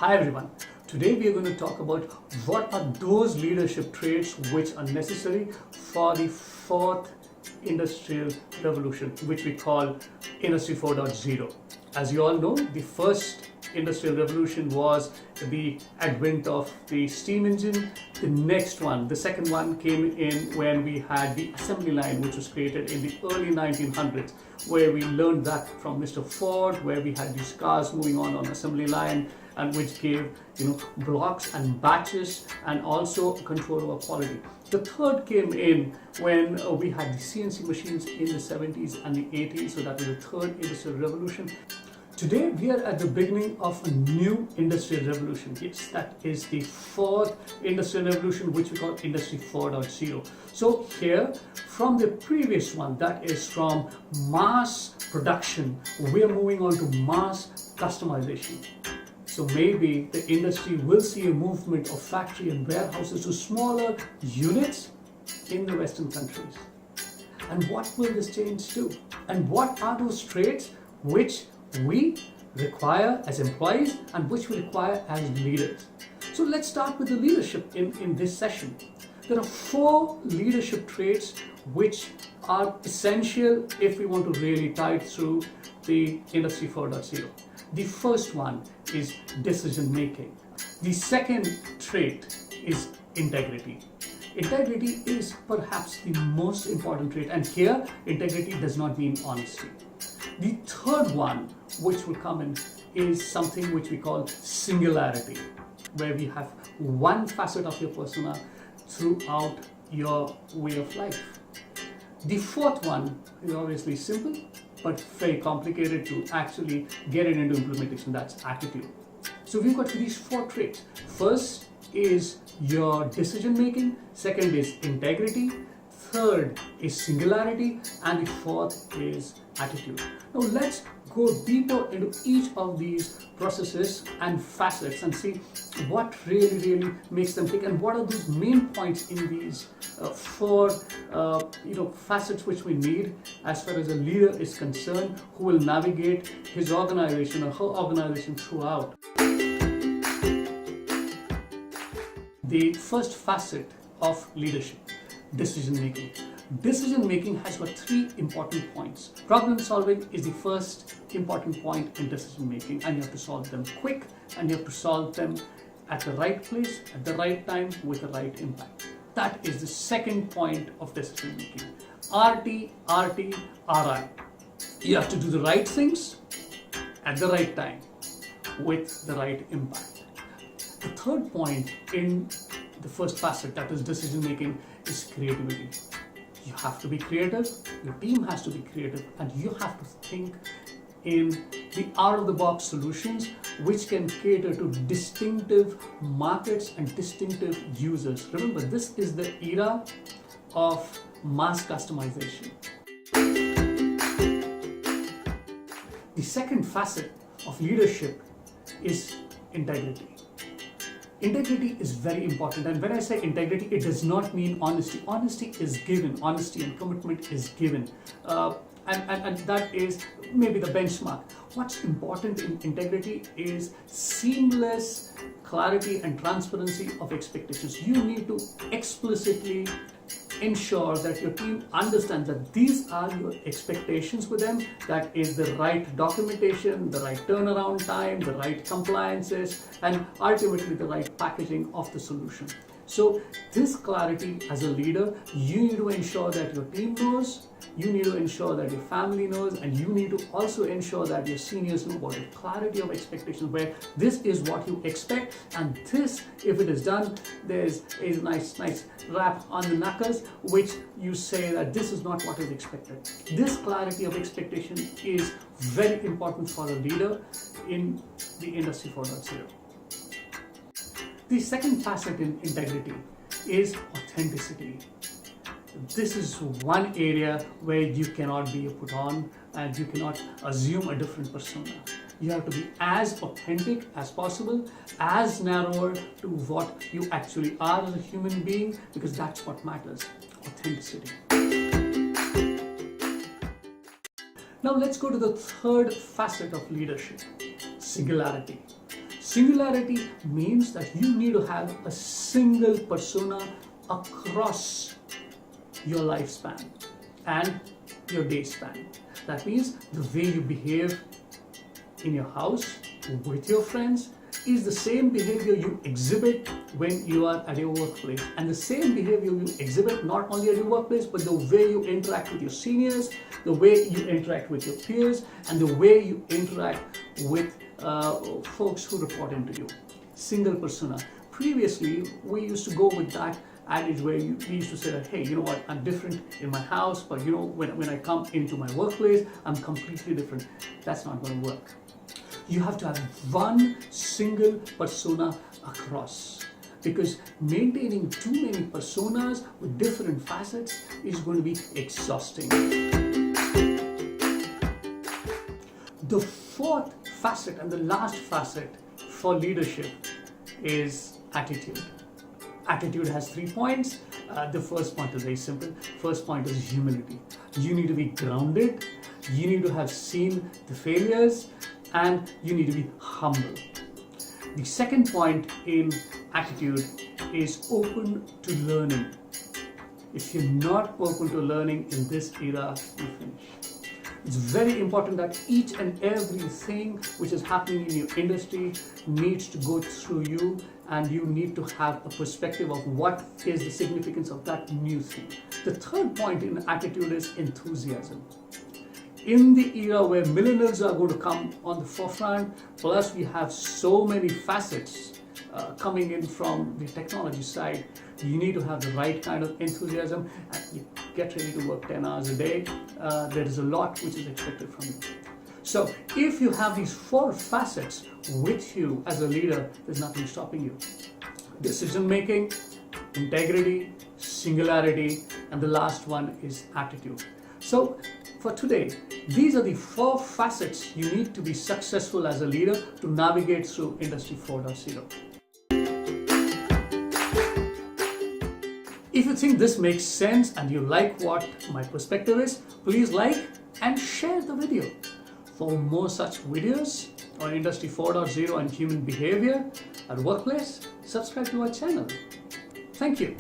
Hi everyone. Today we are going to talk about what are those leadership traits which are necessary for the fourth industrial revolution, which we call Industry 4.0. As you all know, the first industrial revolution was the advent of the steam engine. The next one, the second one, came in when we had the assembly line, which was created in the early 1900s, where we learned that from Mr. Ford, where we had these cars moving on assembly line, and which gave blocks and batches and also control over quality. The third came in when we had the CNC machines in the 70s and the 80s, so that was the third industrial revolution. Today we are at the beginning of a new industrial revolution. Yes, that is the fourth industrial revolution, which we call Industry 4.0. So here, from the previous one, that is from mass production, we are moving on to mass customization. So maybe the industry will see a movement of factory and warehouses to smaller units in the Western countries. And what will this change do? And what are those traits which we require as employees and which we require as leaders? So let's start with the leadership in this session. There are 4 leadership traits which are essential if we want to really tide through the Industry 4.0. The first one is decision making. The second trait is integrity. Integrity is perhaps the most important trait, and here integrity does not mean honesty. The third one, which will come in, is something which we call singularity, where we have one facet of your persona throughout your way of life. The fourth one is obviously simple, but very complicated to actually get it into implementation. That's attitude. So we've got these 4 traits. First is your decision making, second is integrity, third is singularity, and the fourth is attitude. Now let's go deeper into each of these processes and facets and see what really makes them tick, and what are those main points in these 4 facets which we need as far as a leader is concerned, who will navigate his organization or her organization throughout. The first facet of leadership, decision making. Decision making has got 3 important points. Problem solving is the first important point in decision making, and you have to solve them quick, and you have to solve them at the right place, at the right time, with the right impact. That is the second point of decision making. RT, RI. You have to do the right things at the right time with the right impact. The third point in the first facet, that is decision making, is creativity. You have to be creative, your team has to be creative, and you have to think in the out-of-the-box solutions which can cater to distinctive markets and distinctive users. Remember, this is the era of mass customization. The second facet of leadership is integrity. Integrity is very important, and when I say integrity, it does not mean honesty. Honesty is given, honesty and commitment is given, and that is maybe the benchmark. What's important in integrity is seamless clarity and transparency of expectations. You need to explicitly ensure that your team understands that these are your expectations with them. That is the right documentation, the right turnaround time, the right compliances, and ultimately the right packaging of the solution. So this clarity as a leader, you need to ensure that your team knows, you need to ensure that your family knows, and you need to also ensure that your seniors know about it. Clarity of expectations, where this is what you expect, and this, if it is done, there's a nice rap on the knuckles, which you say that this is not what is expected. This clarity of expectation is very important for a leader in the Industry 4.0. The second facet in integrity is authenticity. This is one area where you cannot be put on and you cannot assume a different persona. You have to be as authentic as possible, as narrower to what you actually are as a human being, because that's what matters, authenticity. Now let's go to the third facet of leadership, singularity. Singularity means that you need to have a single persona across your lifespan and your day span. That means the way you behave in your house, with your friends, is the same behavior you exhibit when you are at your workplace, and the same behavior you exhibit not only at your workplace but the way you interact with your seniors, the way you interact with your peers, and the way you interact with folks who report into you. Single persona. Previously, we used to go with that adage where we used to say that, hey, you know what, I'm different in my house, but you know, when I come into my workplace, I'm completely different. That's not going to work. You have to have one single persona across, because maintaining too many personas with different facets is going to be exhausting. The fourth facet and the last facet for leadership is attitude. Attitude has 3 points. The first point is very simple. First point is humility. You need to be grounded, you need to have seen the failures, and you need to be humble. The second point in attitude is open to learning. If you're not open to learning in this era, you finish. It's very important that each and everything which is happening in your industry needs to go through you, and you need to have a perspective of what is the significance of that new thing. The third point in attitude is enthusiasm. In the era where millennials are going to come on the forefront, plus we have so many facets coming in from the technology side, you need to have the right kind of enthusiasm, and you get ready to work 10 hours a day. There is a lot which is expected from you. So if you have these 4 facets with you as a leader, there's nothing stopping you. Decision making, integrity, singularity, and the last one is attitude. So for today, these are the 4 facets you need to be successful as a leader to navigate through Industry 4.0. If you think this makes sense and you like what my perspective is, please like and share the video. For more such videos on Industry 4.0 and human behavior at workplace, subscribe to our channel. Thank you.